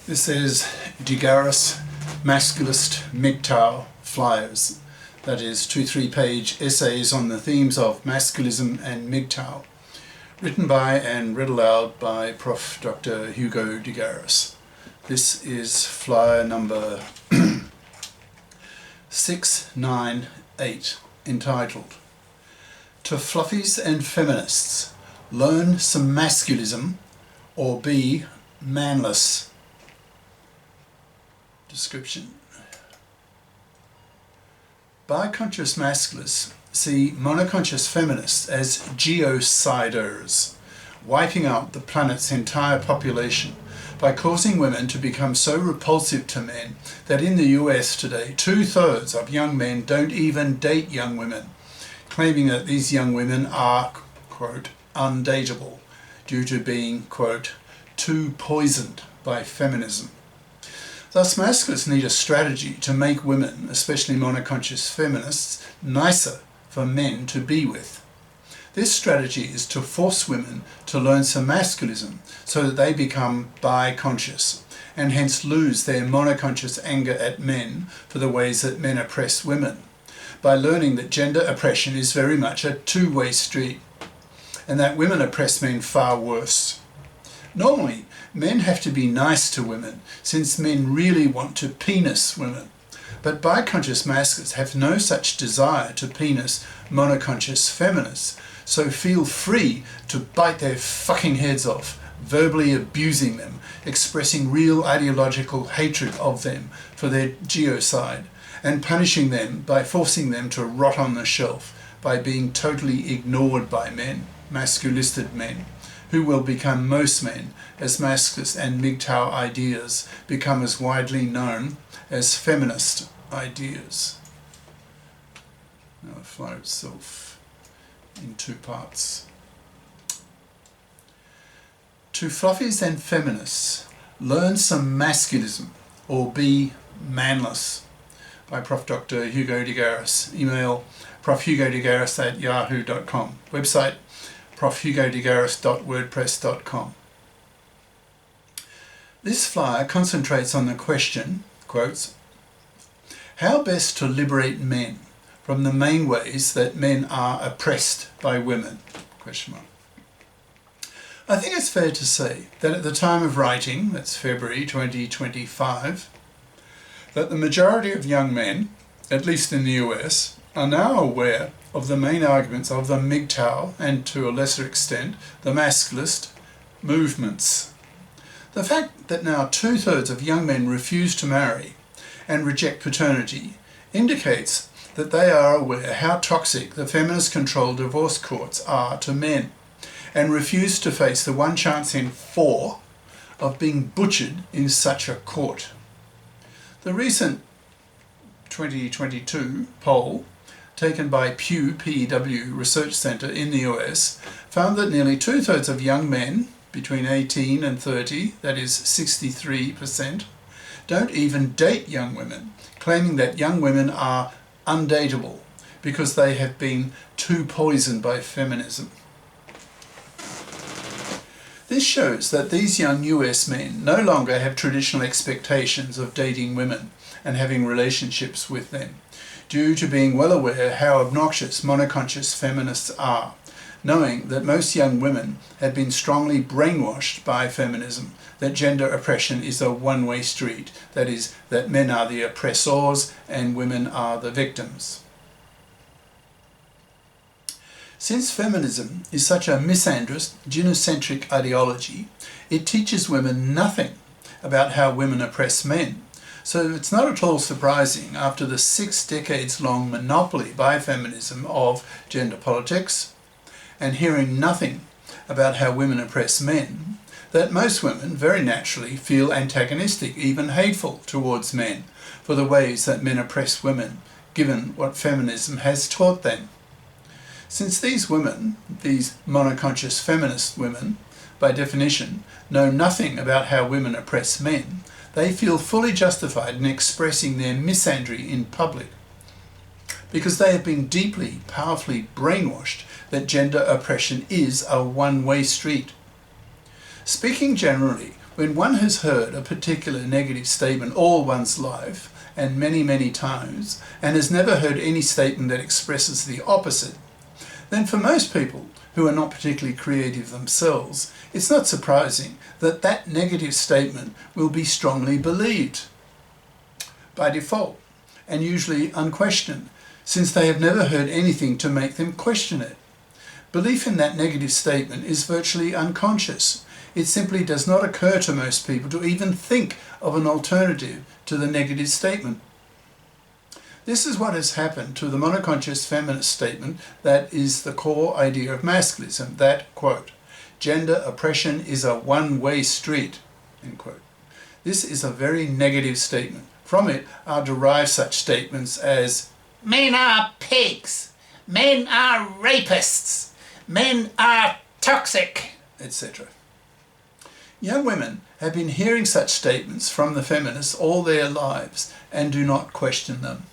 This is Garis, Masculist, MGTOW flyers. That is 2-3 page essays on the themes of masculism and MGTOW, written by and read aloud by Prof. Dr. Hugo de Garis. This is flyer number 698, entitled "To Fluffies and Feminists, Learn Some Masculism or Be Manless." Description. Biconscious masculists see monoconscious feminists as geociders, wiping out the planet's entire population by causing women to become so repulsive to men that in the US today 2/3 of young men don't even date young women, claiming that these young women are, quote, undatable due to being, quote, too poisoned by feminism. Thus, masculists need a strategy to make women, especially monoconscious feminists, nicer for men to be with. This strategy is to force women to learn some masculism so that they become biconscious and hence lose their monoconscious anger at men for the ways that men oppress women, by learning that gender oppression is very much a two-way street and that women oppress men far worse. Normally, men have to be nice to women, since men really want to penis women. But biconscious masculists have no such desire to penis monoconscious feminists, so feel free to bite their fucking heads off, verbally abusing them, expressing real ideological hatred of them for their geocide, and punishing them by forcing them to rot on the shelf by being totally ignored by men, masculisted men, who will become most men as masculist and MGTOW ideas become as widely known as feminist ideas. Now the flyer itself in two parts. To Fluffies and Feminists, Learn Some Masculism or Be Manless, by Prof. Dr. Hugo de Garis. Email profhugodegaris@yahoo.com. Website profhugodegaris.wordpress.com. This flyer concentrates on the question, quotes, "How best to liberate men from the main ways that men are oppressed by women?" Question mark. I think it's fair to say that at the time of writing, that's February 2025, that the majority of young men, at least in the US, are now aware of the main arguments of the MGTOW and, to a lesser extent, the masculist movements. The fact that now 2/3 of young men refuse to marry and reject paternity indicates that they are aware how toxic the feminist-controlled divorce courts are to men and refuse to face the one chance in 4 of being butchered in such a court. The recent 2022 poll taken by Pew Research Center in the US found that nearly 2/3 of young men between 18 and 30, that is 63%, don't even date young women, claiming that young women are undatable because they have been too poisoned by feminism. This shows that these young US men no longer have traditional expectations of dating women and having relationships with them, due to being well aware how obnoxious monoconscious feminists are, knowing that most young women have been strongly brainwashed by feminism, that gender oppression is a one-way street, that is, that men are the oppressors and women are the victims. Since feminism is such a misandrist, genocentric ideology, it teaches women nothing about how women oppress men. So it's not at all surprising, after the 6 decades-long monopoly by feminism of gender politics, and hearing nothing about how women oppress men, that most women very naturally feel antagonistic, even hateful towards men, for the ways that men oppress women, given what feminism has taught them. Since these women, these monoconscious feminist women, by definition, know nothing about how women oppress men, they feel fully justified in expressing their misandry in public, because they have been deeply, powerfully brainwashed that gender oppression is a one-way street. Speaking generally, When one has heard a particular negative statement all one's life, and many, many times, and has never heard any statement that expresses the opposite, then for most people who are not particularly creative themselves, it's not surprising that that negative statement will be strongly believed by default, and usually unquestioned, since they have never heard anything to make them question it. Belief in that negative statement is virtually unconscious. It simply does not occur to most people to even think of an alternative to the negative statement. This is what has happened to the monoconscious feminist statement that is the core idea of masculism, that, quote, gender oppression is a one-way street, end quote. This is a very negative statement. From it are derived such statements as men are pigs, men are rapists, men are toxic, etc. Young women have been hearing such statements from the feminists all their lives and do not question them.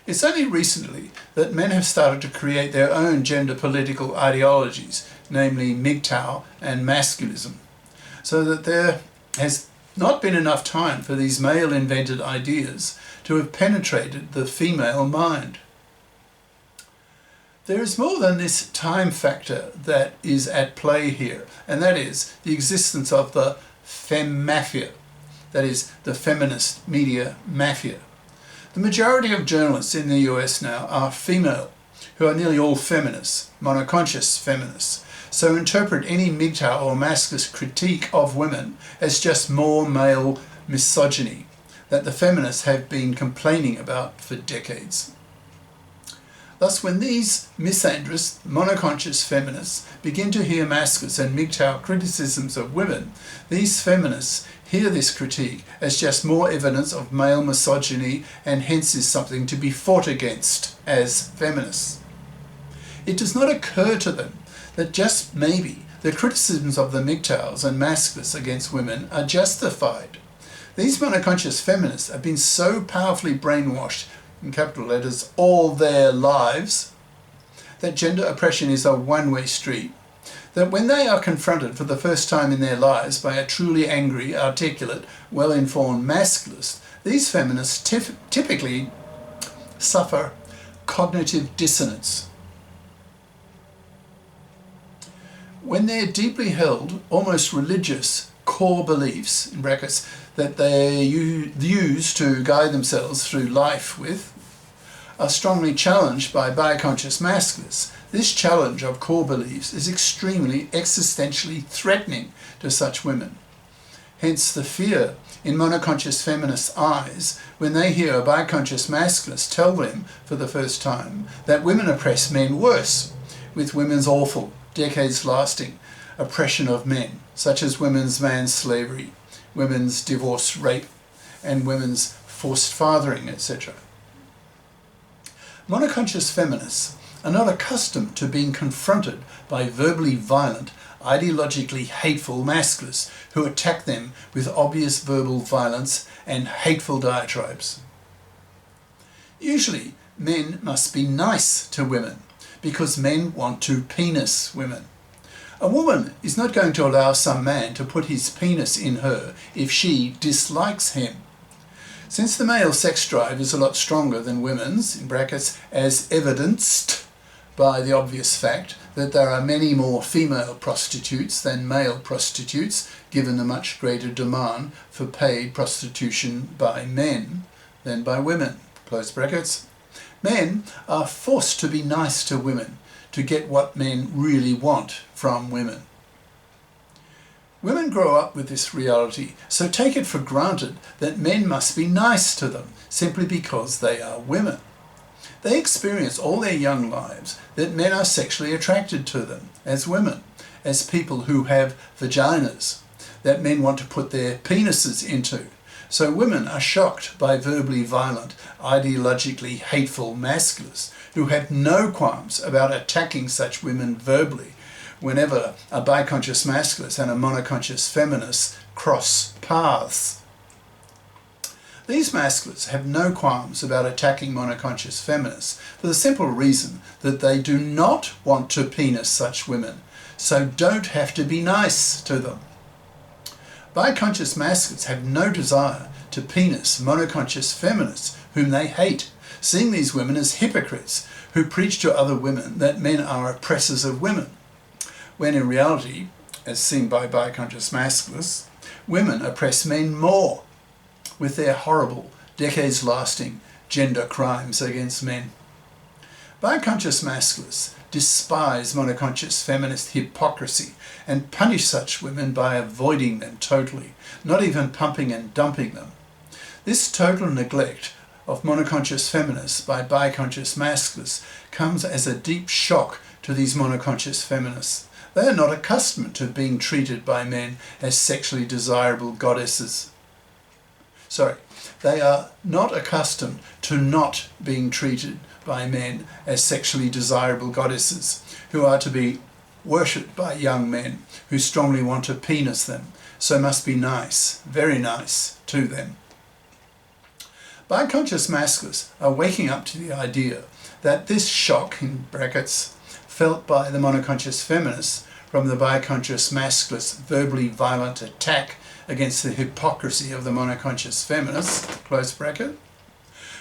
It's only recently that men have started to create their own gender political ideologies, namely MGTOW and Masculism, so that there has not been enough time for these male-invented ideas to have penetrated the female mind. There is more than this time factor that is at play here, and that is the existence of the fem mafia, that is, the feminist media mafia. The majority of journalists in the US now are female, who are nearly all feminists, monoconscious feminists, so interpret any MGTOW or masculist critique of women as just more male misogyny that the feminists have been complaining about for decades. Thus, when these misandrous, monoconscious feminists begin to hear masculist and MGTOW criticisms of women, these feminists hear this critique as just more evidence of male misogyny and hence is something to be fought against as feminists. It does not occur to them that just maybe the criticisms of the MGTOWs and masculists against women are justified. These monoconscious feminists have been so powerfully brainwashed, in capital letters, all their lives, that gender oppression is a one-way street, that when they are confronted for the first time in their lives by a truly angry, articulate, well-informed masculist, these feminists typically suffer cognitive dissonance. When their deeply held, almost religious core beliefs, in brackets, that they use to guide themselves through life with, are strongly challenged by biconscious masculists, this challenge of core beliefs is extremely existentially threatening to such women. Hence the fear in monoconscious feminists' eyes when they hear a biconscious masculist tell them for the first time that women oppress men worse, with women's awful, decades-lasting oppression of men, such as women's manslavery, women's divorce rape, and women's forced fathering, etc. Monoconscious feminists are not accustomed to being confronted by verbally violent, ideologically hateful masculists who attack them with obvious verbal violence and hateful diatribes. Usually, men must be nice to women because men want to penis women. A woman is not going to allow some man to put his penis in her if she dislikes him. Since the male sex drive is a lot stronger than women's, in brackets, as evidenced by the obvious fact that there are many more female prostitutes than male prostitutes, given the much greater demand for paid prostitution by men than by women, close brackets, men are forced to be nice to women to get what men really want from women. Women grow up with this reality, so take it for granted that men must be nice to them simply because they are women. They experience all their young lives that men are sexually attracted to them as women, as people who have vaginas that men want to put their penises into. So women are shocked by verbally violent, ideologically hateful masculists who have no qualms about attacking such women verbally whenever a biconscious masculist and a monoconscious feminist cross paths. These masculists have no qualms about attacking monoconscious feminists for the simple reason that they do not want to penis such women, so don't have to be nice to them. Biconscious masculists have no desire to penis monoconscious feminists whom they hate, seeing these women as hypocrites who preach to other women that men are oppressors of women, when in reality, as seen by biconscious masculists, women oppress men more with their horrible, decades-lasting gender crimes against men. Biconscious masculists despise monoconscious feminist hypocrisy and punish such women by avoiding them totally, not even pumping and dumping them. This total neglect of monoconscious feminists by biconscious masculists comes as a deep shock to these monoconscious feminists. They are not accustomed to being treated by men as sexually desirable goddesses. They are not accustomed to not being treated by men as sexually desirable goddesses who are to be worshipped by young men who strongly want to penis them, so must be nice, very nice, to them. Biconscious masculists are waking up to the idea that this shock, in brackets, felt by the monoconscious feminists from the biconscious masculists' verbally violent attack against the hypocrisy of the monoconscious feminists, close bracket,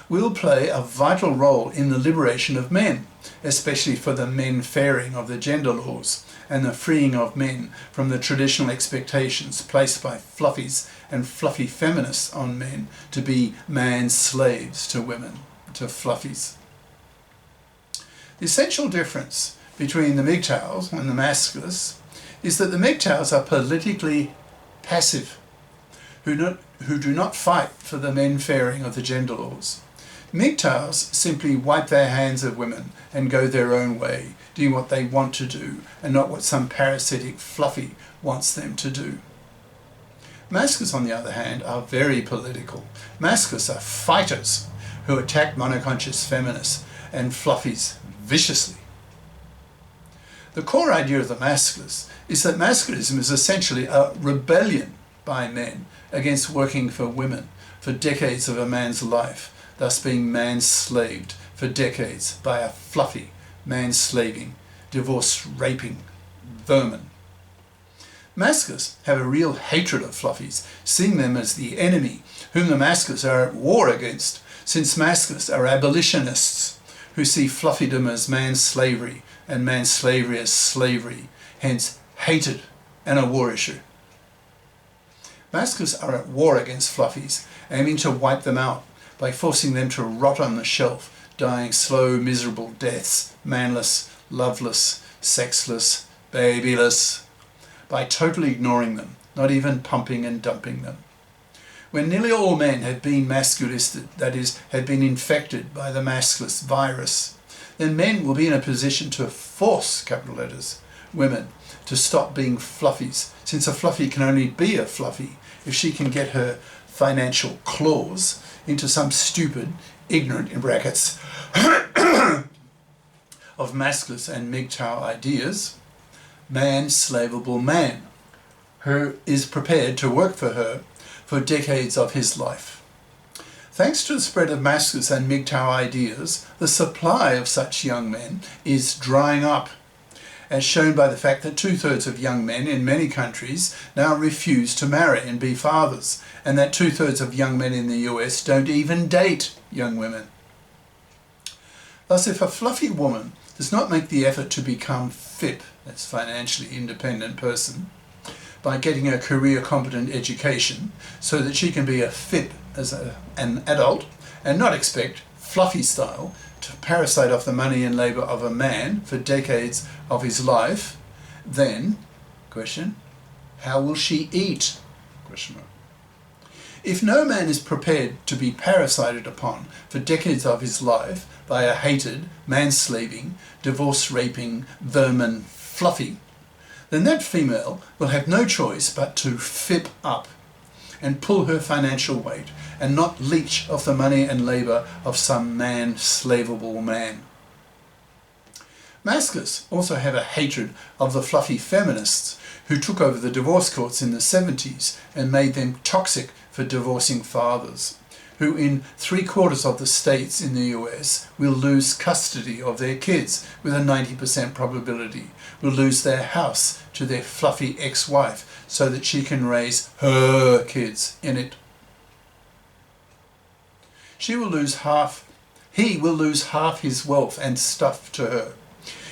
will play a vital role in the liberation of men, especially for the men-fairing of the gender laws and the freeing of men from the traditional expectations placed by fluffies and fluffy feminists on men to be man-slaves to women, to fluffies. The essential difference between the MGTOWs and the masculists is that the MGTOWs are politically passive, who do not fight for the men-fairing of the gender laws. MGTOWs simply wipe their hands of women and go their own way, doing what they want to do and not what some parasitic fluffy wants them to do. Masculists, on the other hand, are very political. Masculists are fighters who attack monoconscious feminists and fluffies viciously. The core idea of the masculists is that masculism is essentially a rebellion by men against working for women for decades of a man's life, thus being man-slaved for decades by a fluffy, man-slaving, divorce-raping vermin. Masculists have a real hatred of fluffies, seeing them as the enemy whom the masculists are at war against, since masculists are abolitionists who see fluffydom as man-slavery and man-slavery as slavery, hence hated and a war issue. Masculists are at war against fluffies, aiming to wipe them out by forcing them to rot on the shelf, dying slow, miserable deaths, manless, loveless, sexless, babyless, by totally ignoring them, not even pumping and dumping them. When nearly all men have been masculisted, that is, have been infected by the masculist virus, then men will be in a position to force, capital letters, women to stop being fluffies, since a fluffy can only be a fluffy if she can get her financial claws into some stupid, ignorant, in brackets, of masculist and MGTOW ideas, man-slavable man, who is prepared to work for her for decades of his life. Thanks to the spread of masculist and MGTOW ideas, the supply of such young men is drying up, as shown by the fact that 2/3 of young men in many countries now refuse to marry and be fathers, and that 2/3 of young men in the US don't even date young women. Thus, if a fluffy woman does not make the effort to become FIP, that's financially independent person, by getting a career-competent education so that she can be a FIP as an adult and not expect, fluffy style, to parasite off the money and labour of a man for decades of his life, then, question, how will she eat? Question mark. If no man is prepared to be parasited upon for decades of his life by a hated, man-slaving, divorce-raping, vermin fluffy, then that female will have no choice but to FIP up and pull her financial weight and not leech off the money and labour of some man-slavable man. Masculists also have a hatred of the fluffy feminists who took over the divorce courts in the 70s and made them toxic for divorcing fathers, who in 3/4 of the states in the US will lose custody of their kids with a 90% probability, will lose their house to their fluffy ex-wife so that she can raise her kids in it. He will lose half his wealth and stuff to her.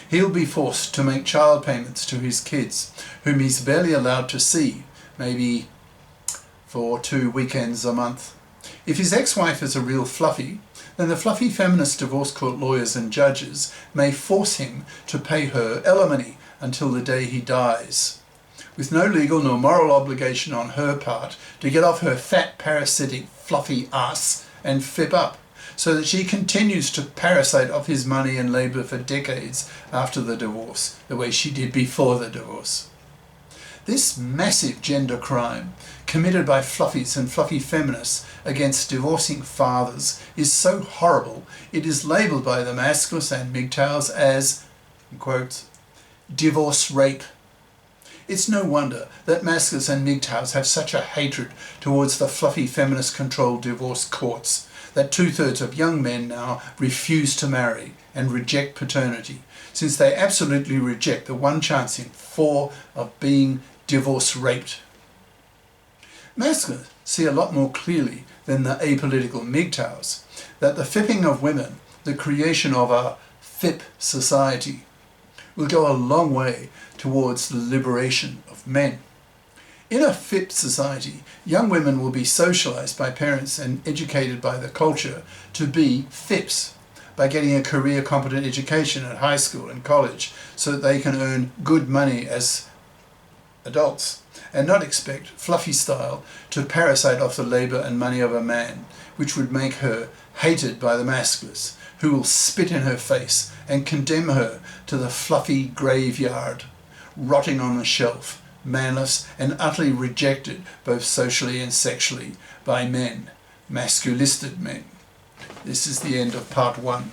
He'll be forced to make child payments to his kids, whom he's barely allowed to see, maybe for 2 weekends a month. If his ex-wife is a real fluffy, then the fluffy feminist divorce court lawyers and judges may force him to pay her alimony until the day he dies, with no legal nor moral obligation on her part to get off her fat, parasitic, fluffy ass and fip up, so that she continues to parasite off his money and labour for decades after the divorce, the way she did before the divorce. This massive gender crime committed by fluffies and fluffy feminists against divorcing fathers is so horrible it is labelled by the Masculists and MGTOWs as, in quotes, divorce rape. It's no wonder that Masculists and MGTOWs have such a hatred towards the fluffy feminist-controlled divorce courts that 2/3 of young men now refuse to marry and reject paternity, since they absolutely reject the one chance in 4 of being divorce raped. Masculists see a lot more clearly than the apolitical MGTOWs that the fipping of women, the creation of a FIP society, will go a long way towards the liberation of men. In a FIP society, young women will be socialised by parents and educated by the culture to be FIPs, by getting a career competent education at high school and college so that they can earn good money as adults and not expect fluffy style to parasite off the labour and money of a man, which would make her hated by the masculists, who will spit in her face and condemn her to the fluffy graveyard, rotting on a shelf, manless and utterly rejected both socially and sexually by men, masculisted men. This is the end of part 1.